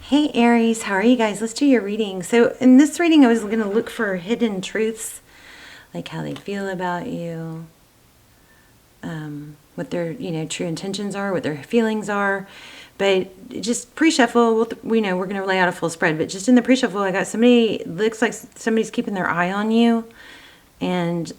Hey Aries, how are you guys? Let's do your reading. So in this reading, I was going to look for hidden truths, like how they feel about you, what their true intentions are, what their feelings are. But just pre-shuffle, we know we're going to lay out a full spread. But just in the pre-shuffle, I got somebody. Looks like somebody's keeping their eye on you, and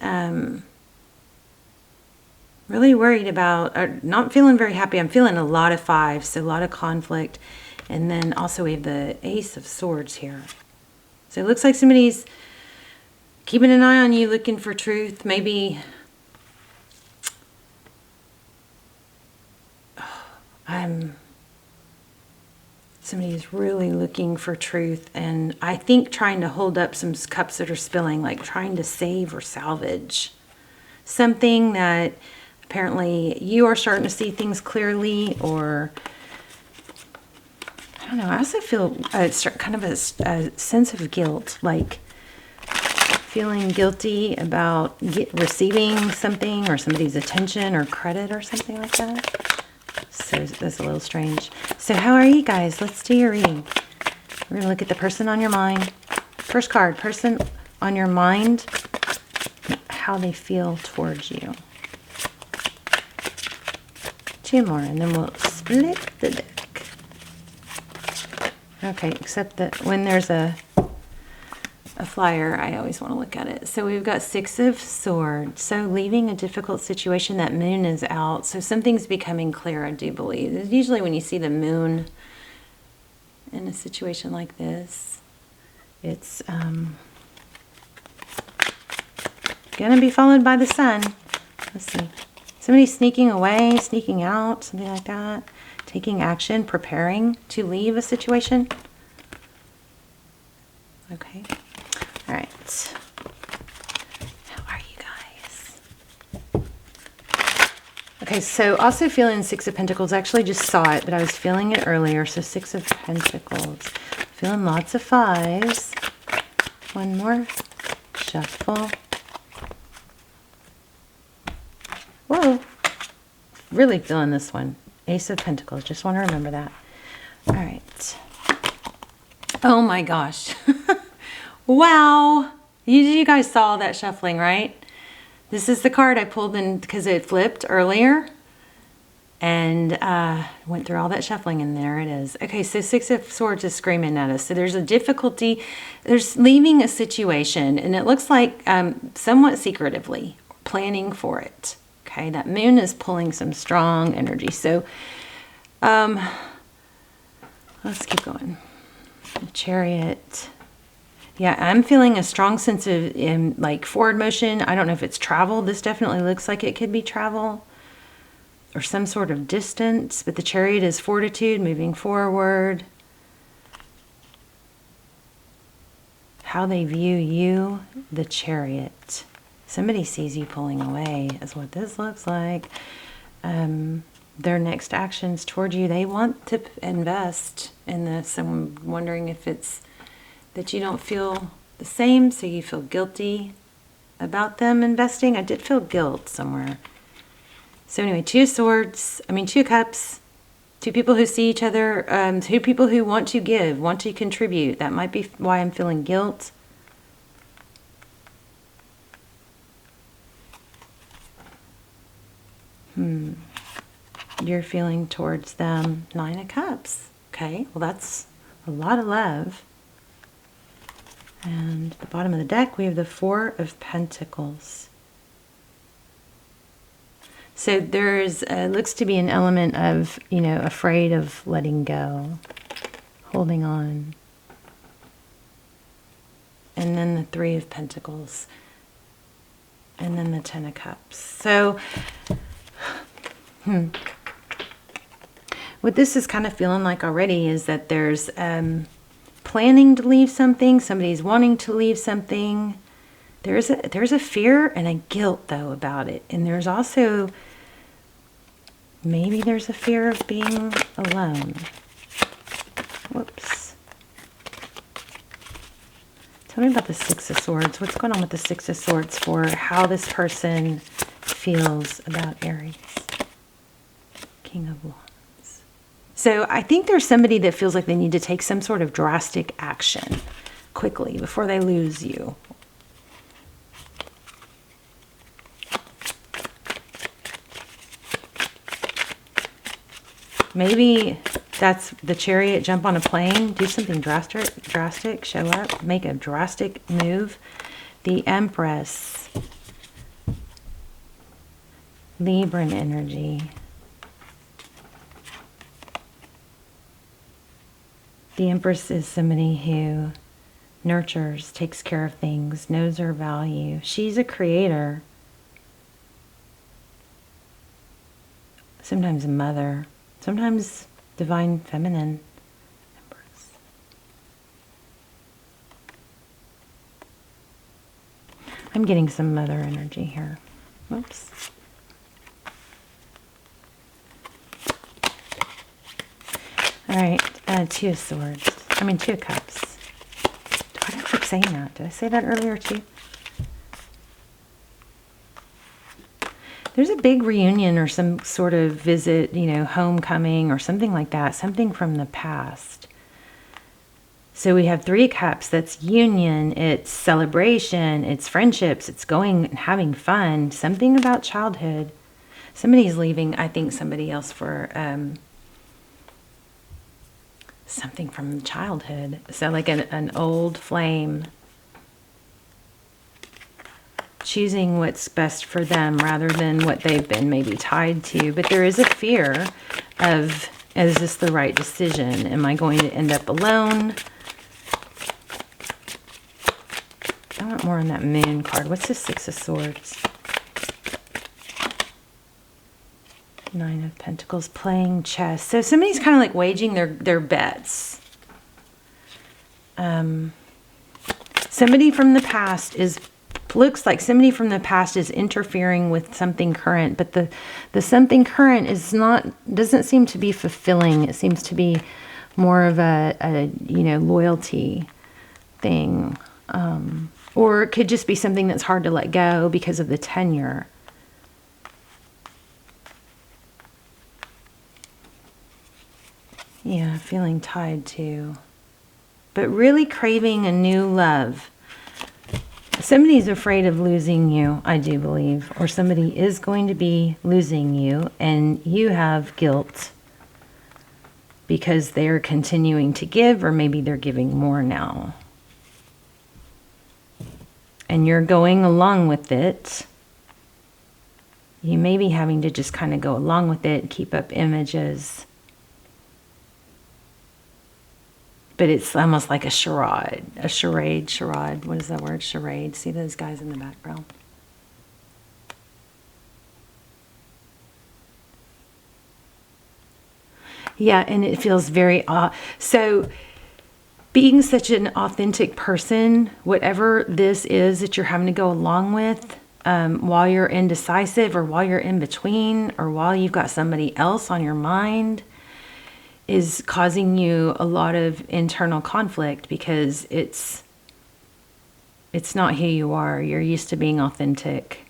really worried about, or not feeling very happy. I'm feeling a lot of fives, so a lot of conflict. And then also we have the Ace of Swords here. So it looks like somebody's keeping an eye on you, looking for truth. Maybe somebody's really looking for truth, and I think trying to hold up some cups that are spilling, like trying to save or salvage something that apparently you are starting to see things clearly, or I don't know. I also feel kind of a sense of guilt, like feeling guilty about receiving something or somebody's attention or credit or something like that. So that's a little strange. So how are you guys? Let's do your reading. We're going to look at the person on your mind. First card, person on your mind, how they feel towards you. Two more, and then we'll split the deck. Okay, except that when there's a flyer, I always want to look at it. So we've got Six of Swords. So leaving a difficult situation, that moon is out. So something's becoming clear, I do believe. Usually when you see the moon in a situation like this, it's going to be followed by the sun. Let's see. Somebody sneaking away, sneaking out, something like that. Taking action, preparing to leave a situation. Okay. All right. How are you guys? Okay, so also feeling Six of Pentacles. I actually just saw it, but I was feeling it earlier. So Six of Pentacles. Feeling lots of fives. One more. Shuffle. Whoa. Really feeling this one. Ace of Pentacles. Just want to remember that. All right. Oh my gosh. Wow. You guys saw that shuffling, right? This is the card I pulled in because it flipped earlier. And went through all that shuffling, and there it is. Okay, so Six of Swords is screaming at us. So there's a difficulty. There's leaving a situation, and it looks like somewhat secretively planning for it. Okay, that moon is pulling some strong energy. So let's keep going. The Chariot. Yeah, I'm feeling a strong sense of like forward motion. I don't know if it's travel. This definitely looks like it could be travel or some sort of distance. But the Chariot is fortitude, moving forward. How they view you, the Chariot. Somebody sees you pulling away is what this looks like. Their next actions toward you, they want to invest in this. I'm wondering if it's that you don't feel the same, so you feel guilty about them investing. I did feel guilt somewhere. So anyway, Two Cups, two people who see each other, two people who want to give, want to contribute. That might be why I'm feeling guilt. You're feeling towards them. Nine of Cups. Okay, well that's a lot of love. And at the bottom of the deck, we have the Four of Pentacles. So there's, looks to be an element of, afraid of letting go, holding on. And then the Three of Pentacles. And then the Ten of Cups. So, what this is kind of feeling like already is that there's planning to leave something. Somebody's wanting to leave something. There's a fear and a guilt though about it, and there's also maybe there's a fear of being alone. Whoops. Tell me about the Six of Swords. What's going on with the Six of Swords for how this person feels about Aries? King of Wands. So I think there's somebody that feels like they need to take some sort of drastic action quickly before they lose you. Maybe that's the Chariot, jump on a plane, do something drastic, show up, make a drastic move. The Empress, Libran energy. The Empress is somebody who nurtures, takes care of things, knows her value. She's a creator. Sometimes a mother. Sometimes divine feminine. Empress. I'm getting some mother energy here. Whoops. All right, Two of Swords. I mean, Two of Cups. Why do I keep saying that? Did I say that earlier too? There's a big reunion or some sort of visit, you know, homecoming or something like that. Something from the past. So we have Three of Cups. That's union. It's celebration. It's friendships. It's going and having fun. Something about childhood. Somebody's leaving, I think, somebody else for something from childhood. So like an old flame. Choosing what's best for them rather than what they've been maybe tied to. But there is a fear of, is this the right decision? Am I going to end up alone? I want more on that Moon card. What's the Six of Swords? Nine of Pentacles, playing chess. So somebody's kind of like waging their bets. Somebody from the past looks like somebody from the past is interfering with something current, but the something current doesn't seem to be fulfilling. It seems to be more of a you know, loyalty thing. Or it could just be something that's hard to let go because of the tenure. Yeah, feeling tied to. But really craving a new love. Somebody's afraid of losing you, I do believe. Or somebody is going to be losing you. And you have guilt. Because they're continuing to give. Or maybe they're giving more now. And you're going along with it. You may be having to just kind of go along with it. Keep up images. But it's almost like a charade. A charade. What is that word? Charade. See those guys in the background? Yeah, and it feels very... so, being such an authentic person, whatever this is that you're having to go along with, while you're indecisive or while you're in between or while you've got somebody else on your mind, is causing you a lot of internal conflict because it's not who you are. You're used to being authentic.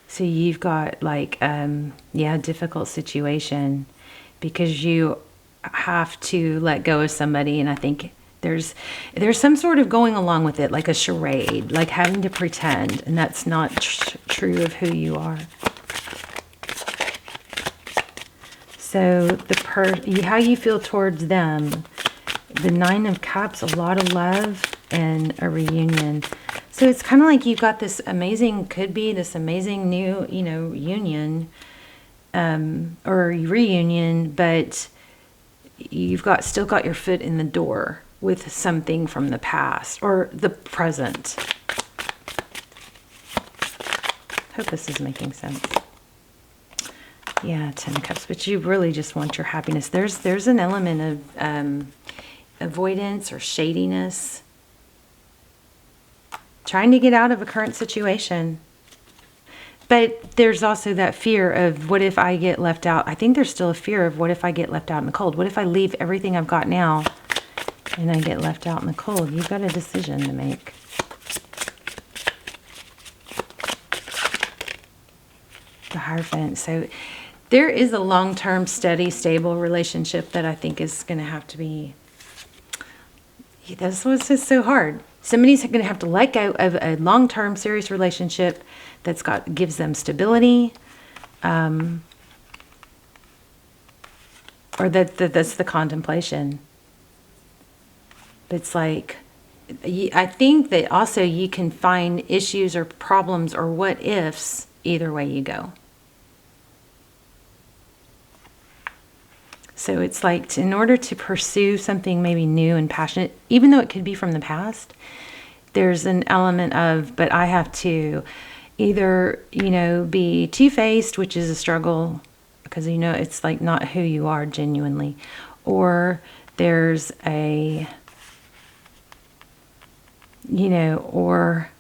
So you've got like, yeah, difficult situation because you have to let go of somebody. And I think there's some sort of going along with it, like a charade, like having to pretend. And that's not true of who you are. So how you feel towards them, the Nine of Cups, a lot of love and a reunion. So it's kind of like you've got this amazing, could be this amazing new, you know, union or reunion, but you've still got your foot in the door with something from the past or the present. Hope this is making sense. Yeah, Ten of Cups, but you really just want your happiness. There's an element of avoidance or shadiness. Trying to get out of a current situation. But there's also that fear of what if I get left out. I think there's still a fear of what if I get left out in the cold. What if I leave everything I've got now and I get left out in the cold? You've got a decision to make. The Hierophant. So There is a long-term, steady, stable relationship that I think is going to have to be... That's what's just so hard. Somebody's going to have to let go of a long-term, serious relationship that's gives them stability, or that's the contemplation. But it's like, I think that also you can find issues or problems or what ifs either way you go. So it's like, in order to pursue something maybe new and passionate, even though it could be from the past, there's an element of, but I have to either, you know, be two-faced, which is a struggle, because, you know, it's like not who you are genuinely, or there's a, you know, or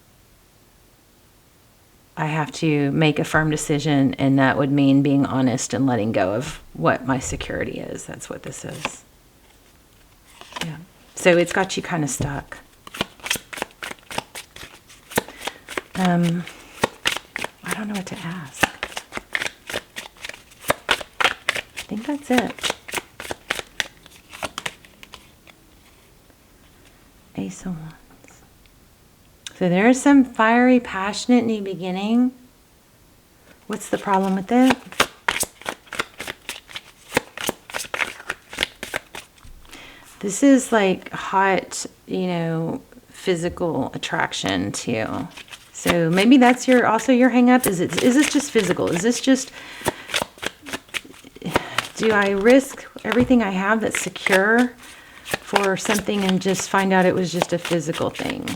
I have to make a firm decision, and that would mean being honest and letting go of what my security is. That's what this is. Yeah. So it's got you kind of stuck. I don't know what to ask. I think that's it. Ace of Wands. So there's some fiery, passionate new beginning. What's the problem with it? This is like hot, you know, physical attraction too. So maybe that's also your hang up. Is this just physical? Is this just, do I risk everything I have that's secure for something and just find out it was just a physical thing?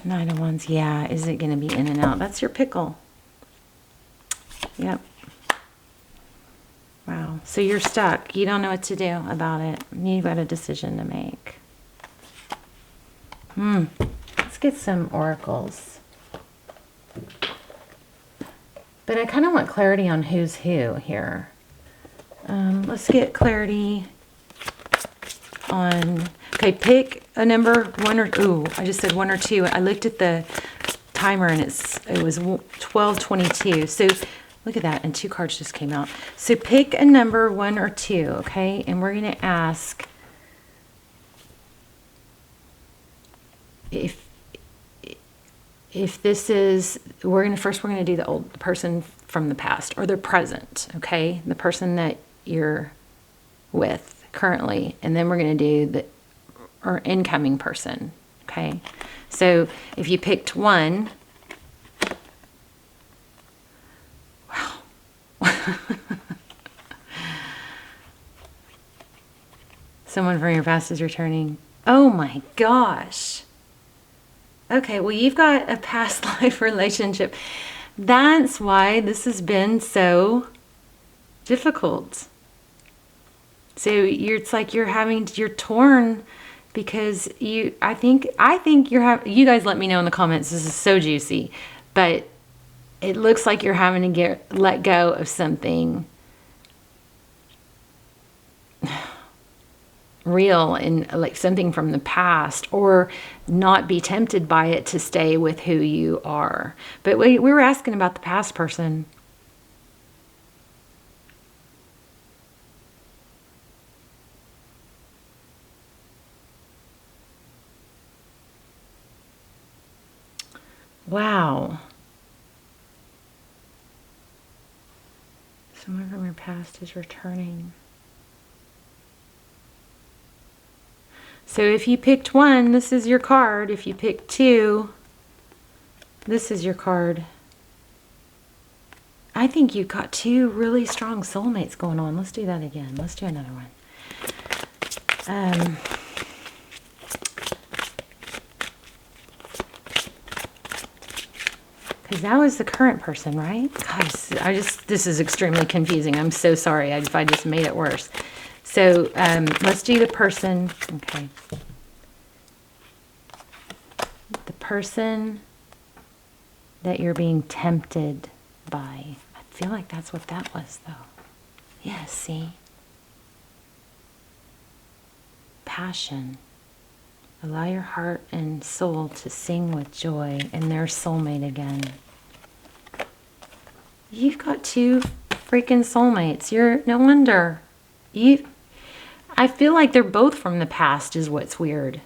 Knight of Wands, yeah. Is it going to be in and out? That's your pickle. Yep. Wow. So you're stuck. You don't know what to do about it. You've got a decision to make. Let's get some oracles. But I kind of want clarity on who's who here. Let's get clarity on... Okay, pick a number, one or... Ooh, I just said 1 or 2. I looked at the timer and it was 12:22. So look at that, and 2 cards just came out. So pick a number, 1 or 2, okay? And we're going to ask if this is... We're going to do the person from the past or the present, okay? The person that you're with currently, and then we're going to do the or incoming person, okay? So if you picked 1, wow. Someone from your past is returning. Oh my gosh. Okay, well, you've got a past life relationship. That's why this has been so difficult. So it's like you're torn because I think you guys let me know in the comments. This is so juicy, but it looks like you're having to let go of something real and like something from the past, or not be tempted by it to stay with who you are. But we were asking about the past person. Wow. Someone from your past is returning. So if you picked 1, this is your card. If you picked 2, this is your card. I think you've got 2 really strong soulmates going on. Let's do that again. Let's do another one. Because that was the current person, right? Guys, this is extremely confusing. I'm so sorry if I just made it worse. So let's do the person. Okay. The person that you're being tempted by. I feel like that's what that was, though. Yeah, see? Passion. Allow your heart and soul to sing with joy, and their soulmate again. You've got two freaking soulmates. You're no wonder. I feel like they're both from the past is what's weird.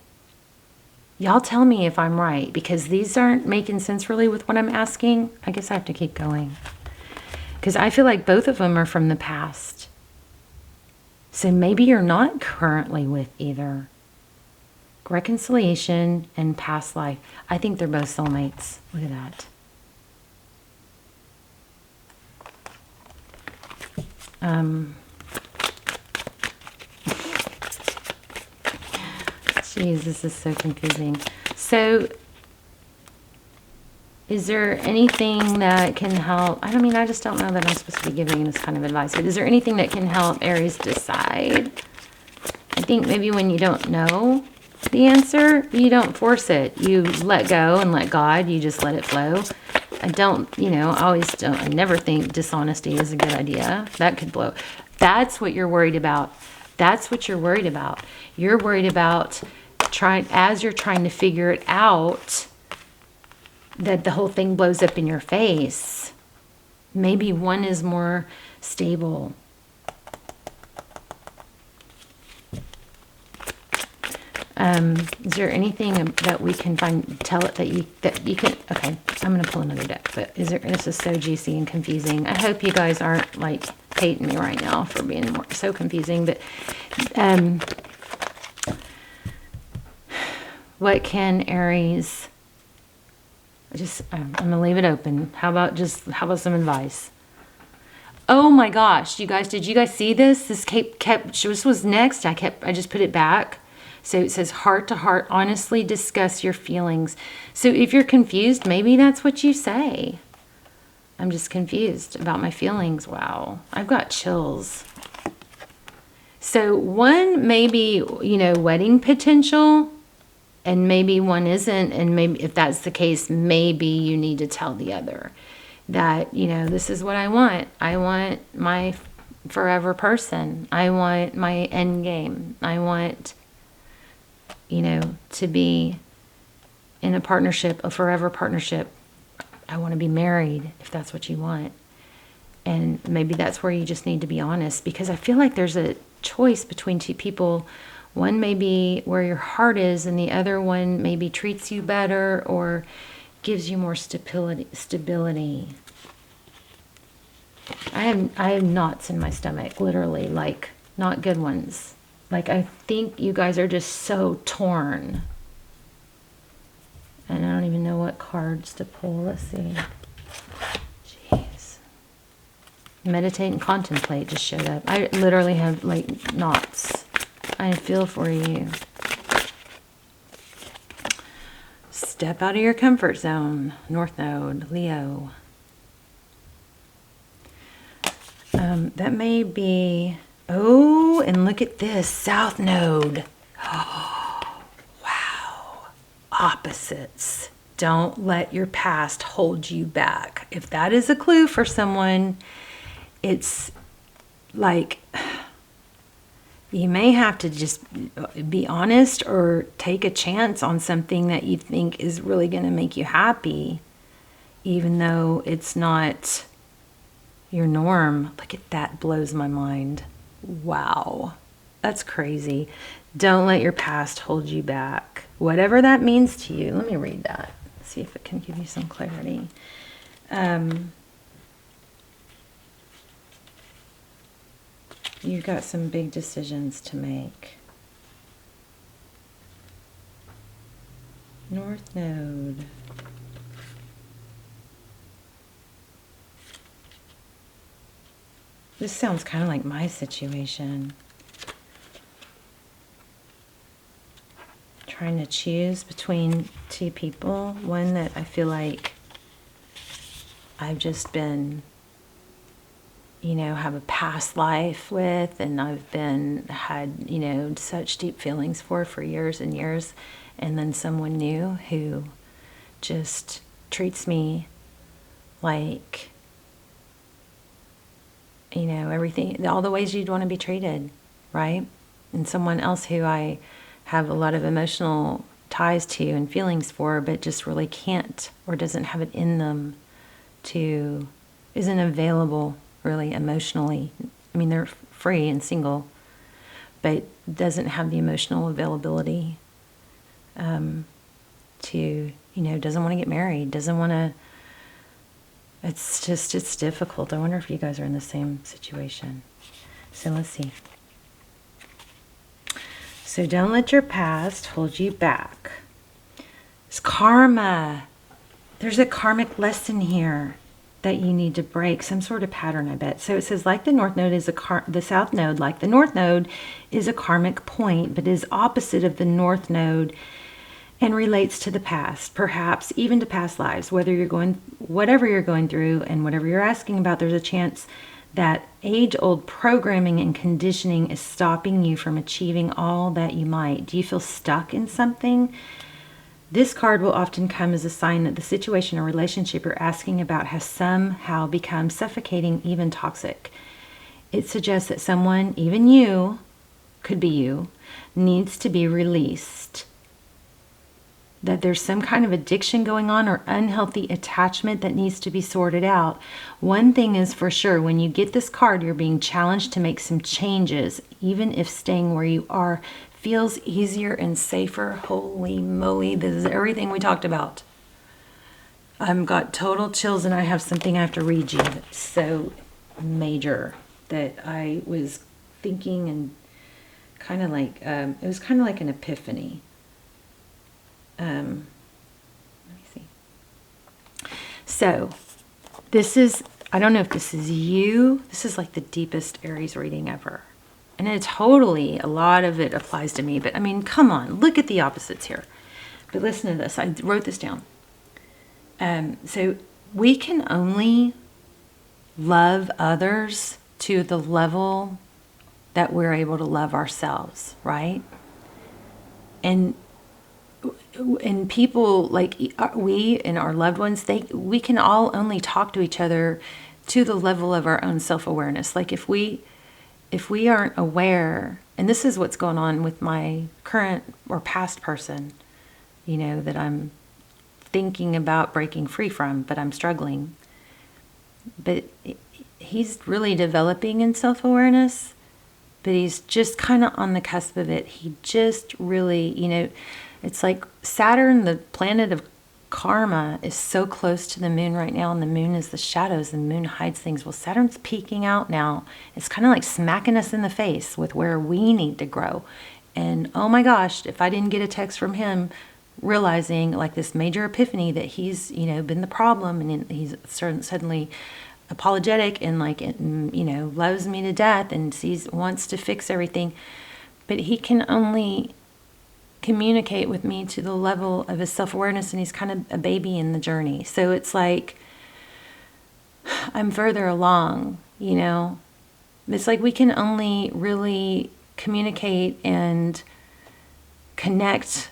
Y'all tell me if I'm right, because these aren't making sense really with what I'm asking. I guess I have to keep going. Because I feel like both of them are from the past. So maybe you're not currently with either. Reconciliation and past life. I think they're both soulmates. Look at that. Jeez, this is so confusing. So, is there anything that can help? I mean, I just don't know that I'm supposed to be giving this kind of advice, but is there anything that can help Aries decide? I think maybe when you don't know the answer, you don't force it. You let go and let God. You just let it flow. I don't, I never think dishonesty is a good idea. That could blow. That's what you're worried about. That's what you're worried about. You're worried about as you're trying to figure it out, that the whole thing blows up in your face. Maybe one is more stable. Is there anything that we can tell it that you can, okay, I'm going to pull another deck, but this is so juicy and confusing. I hope you guys aren't like hating me right now for being so confusing, but, what can Aries, I'm going to leave it open. How about some advice? Oh my gosh, you guys, did you guys see this? This was next. I just put it back. So it says heart to heart, honestly discuss your feelings. So if you're confused, maybe that's what you say. I'm just confused about my feelings. Wow, I've got chills. So one maybe, wedding potential, and maybe one isn't. And maybe if that's the case, maybe you need to tell the other that, this is what I want. I want my forever person. I want my end game. I want, to be in a partnership, a forever partnership. I want to be married, if that's what you want. And maybe that's where you just need to be honest, because I feel like there's a choice between two people. One may be where your heart is, and the other one maybe treats you better or gives you more stability. I have knots in my stomach, literally, like not good ones. Like I think you guys are just so torn. And I don't even know what cards to pull. Let's see. Jeez. Meditate and contemplate just showed up. I literally have like knots. I feel for you. Step out of your comfort zone. North Node, Leo. That may be... Oh, and look at this. South Node. Oh, wow. Opposites. Don't let your past hold you back. If that is a clue for someone, it's like... You may have to just be honest or take a chance on something that you think is really going to make you happy, even though it's not your norm. Look at that, blows my mind. Wow, that's crazy. Don't let your past hold you back. Whatever that means to you. Let me read that. See if it can give you some clarity. You've got some big decisions to make. North Node. This sounds kind of like my situation. Trying to choose between two people. One that I feel like I've just been... have a past life with, and I've had, such deep feelings for years and years, and then someone new who just treats me like, everything, all the ways you'd want to be treated, right? And someone else who I have a lot of emotional ties to and feelings for, but just really can't or doesn't have it in them to isn't available really emotionally. I mean, they're free and single, but doesn't have the emotional availability to, doesn't want to get married, doesn't want to. It's difficult. I wonder if you guys are in the same situation. So let's see. So don't let your past hold you back. It's karma. There's a karmic lesson here that you need to break, some sort of pattern, I bet. So it says, like the north node is the south node, like the north node is a karmic point, but is opposite of the north node and relates to the past, perhaps even to past lives. Whatever you're going through and whatever you're asking about, there's a chance that age-old programming and conditioning is stopping you from achieving all that you might. Do you feel stuck in something? This card will often come as a sign that the situation or relationship you're asking about has somehow become suffocating, even toxic. It suggests that someone, even you, could be you, needs to be released. That there's some kind of addiction going on or unhealthy attachment that needs to be sorted out. One thing is for sure, when you get this card, you're being challenged to make some changes, even if staying where you are feels easier and safer. Holy moly, this is everything we talked about. I've got total chills, and I have something I have to read you that's so major that I was thinking, and kind of like, it was kind of like an epiphany. Let me see. So this is, I don't know if this is you. This is like the deepest Aries reading ever. And it totally, a lot of it applies to me. But I mean, come on, look at the opposites here. But listen to this. I wrote this down. So we can only love others to the level that we're able to love ourselves, right? And people, like we and our loved ones, we can all only talk to each other to the level of our own self-awareness. Like if we aren't aware, and this is what's going on with my current or past person, that I'm thinking about breaking free from, but I'm struggling. But he's really developing in self-awareness, but he's just kind of on the cusp of it. He just really, it's like Saturn, the planet of karma, is so close to the moon right now, and the moon is the shadows, and the moon hides things. Well, Saturn's peeking out now. It's kind of like smacking us in the face with where we need to grow. And oh my gosh, if I didn't get a text from him realizing like this major epiphany that he's, been the problem, and he's suddenly apologetic and like, loves me to death and wants to fix everything. But he can only communicate with me to the level of his self-awareness, and he's kind of a baby in the journey. So it's like I'm further along, It's like we can only really communicate and connect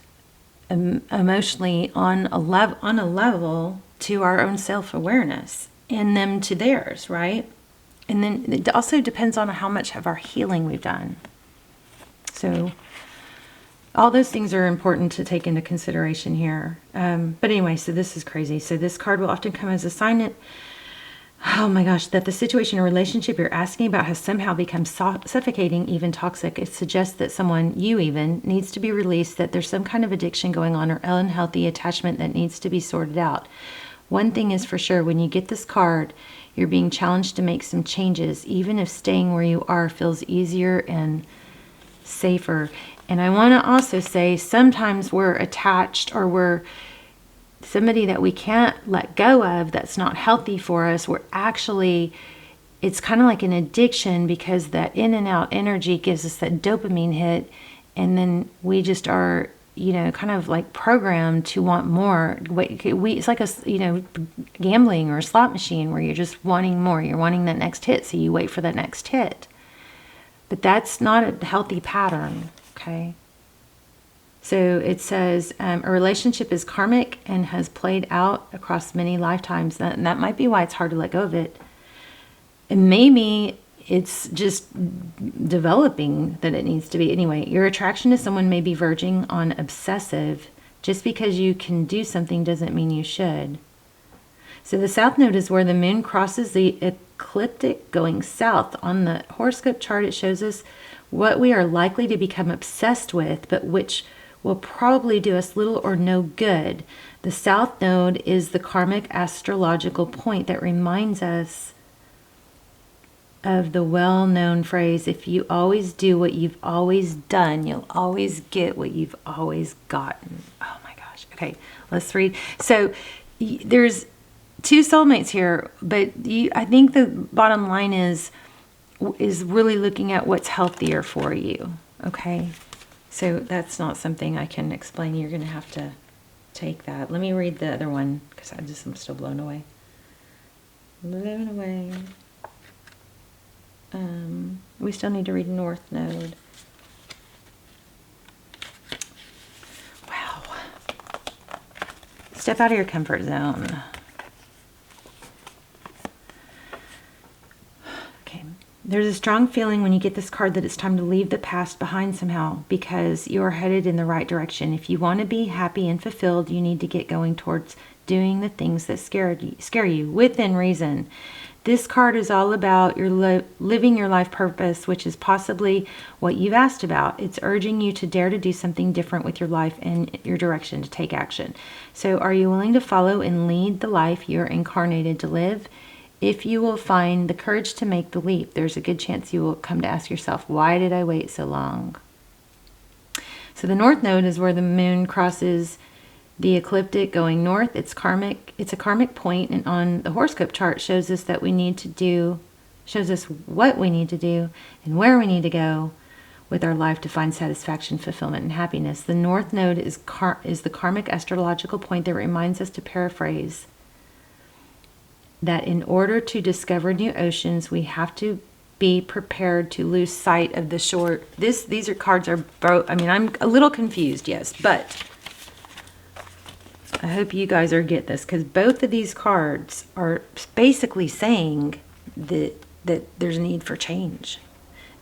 emotionally on a level to our own self-awareness, and them to theirs, right? And then it also depends on how much of our healing we've done. So all those things are important to take into consideration here. But anyway, so this is crazy. So this card will often come as a sign that, oh my gosh, that the situation or relationship you're asking about has somehow become suffocating, even toxic. It suggests that someone, you even, needs to be released, that there's some kind of addiction going on or unhealthy attachment that needs to be sorted out. One thing is for sure, when you get this card, you're being challenged to make some changes, even if staying where you are feels easier and safer. And I want to also say, sometimes we're attached, or we're somebody that we can't let go of that's not healthy for us. We're actually, it's kind of like an addiction, because that in and out energy gives us that dopamine hit, and then we just are, kind of like programmed to want more. It's like a, gambling or a slot machine where you're just wanting more. You're wanting that next hit, so you wait for that next hit. But that's not a healthy pattern, okay? So it says a relationship is karmic and has played out across many lifetimes. And that might be why it's hard to let go of it. And maybe it's just developing that it needs to be. Anyway, your attraction to someone may be verging on obsessive. Just because you can do something doesn't mean you should. So the south node is where the moon crosses the ecliptic going south. On the horoscope chart, it shows us what we are likely to become obsessed with, but which will probably do us little or no good. The south node is the karmic astrological point that reminds us of the well-known phrase, if you always do what you've always done, you'll always get what you've always gotten. Oh my gosh. Okay, let's read. So there's two soulmates here, but I think the bottom line is really looking at what's healthier for you. Okay, so that's not something I can explain. You're going to have to take that. Let me read the other one because I'm still blown away. Blown away. We still need to read North Node. Wow. Step out of your comfort zone. Okay. There's a strong feeling when you get this card that it's time to leave the past behind somehow because you are headed in the right direction. If you want to be happy and fulfilled, you need to get going towards doing the things that scare you within reason. This card is all about your living your life purpose, which is possibly what you've asked about. It's urging you to dare to do something different with your life and your direction, to take action. So are you willing to follow and lead the life you're incarnated to live? If you will find the courage to make the leap, there's a good chance you will come to ask yourself, why did I wait so long? So the North Node is where the moon crosses the ecliptic going north. It's karmic. It's a karmic point, and on the horoscope chart shows us that we need to do, shows us what we need to do and where we need to go with our life to find satisfaction, fulfillment, and happiness. The North Node is the karmic astrological point that reminds us, to paraphrase, that in order to discover new oceans, we have to be prepared to lose sight of the shore. These cards are both. I mean, I'm a little confused, yes, but I hope you guys are get this, because both of these cards are basically saying that there's a need for change.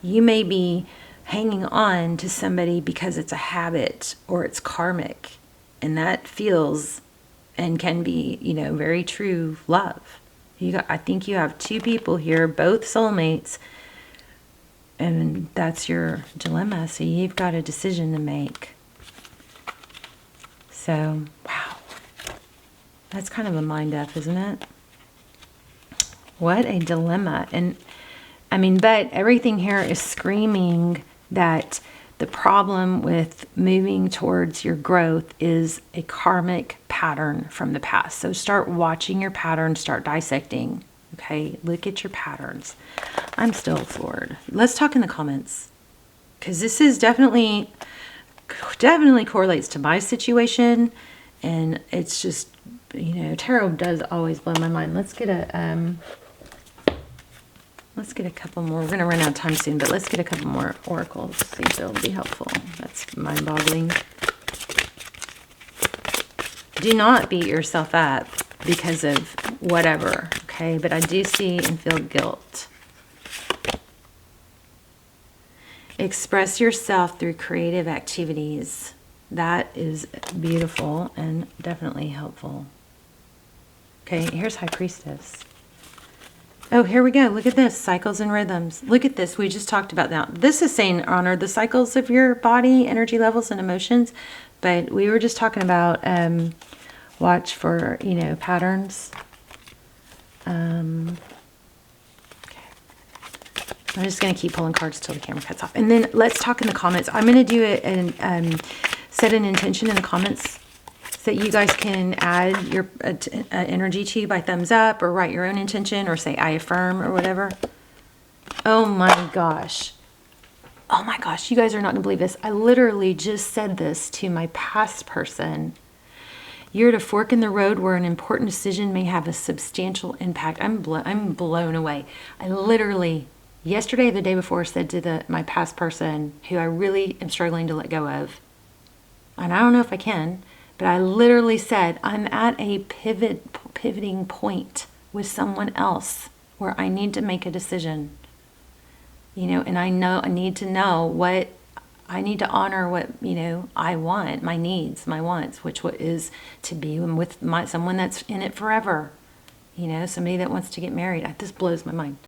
You may be hanging on to somebody because it's a habit or it's karmic, and that feels and can be, very true love. I think you have two people here, both soulmates, and that's your dilemma. So you've got a decision to make. So, wow. That's kind of a mind F, isn't it? What a dilemma. And I mean, but everything here is screaming that the problem with moving towards your growth is a karmic pattern from the past. So start watching your patterns, start dissecting. Okay, look at your patterns. I'm still floored. Let's talk in the comments, because this is definitely correlates to my situation, and it's just, tarot does always blow my mind. Let's get a couple more. We're going to run out of time soon, but let's get a couple more oracles. See if they'll be helpful. That's mind-boggling. Do not beat yourself up because of whatever, okay? But I do see and feel guilt. Express yourself through creative activities. That is beautiful and definitely helpful. Okay, here's High Priestess. Oh, here we go. Look at this. Cycles and rhythms. Look at this. We just talked about that. This is saying honor the cycles of your body, energy levels, and emotions. But we were just talking about watch for, patterns. Okay. I'm just going to keep pulling cards till the camera cuts off. And then let's talk in the comments. I'm going to do it and set an intention in the comments so that you guys can add your energy to by thumbs up, or write your own intention, or say I affirm, or whatever. Oh my gosh. Oh my gosh. You guys are not going to believe this. I literally just said this to my past person. You're at a fork in the road where an important decision may have a substantial impact. I'm blown away. I literally, yesterday, the day before, said to my past person, who I really am struggling to let go of, and I don't know if I can, but I literally said, I'm at a pivoting point with someone else where I need to make a decision. And I know I need to know what I need to honor, what I want, my needs, my wants, which is to be with someone that's in it forever. you know, somebody that wants to get married. This blows my mind.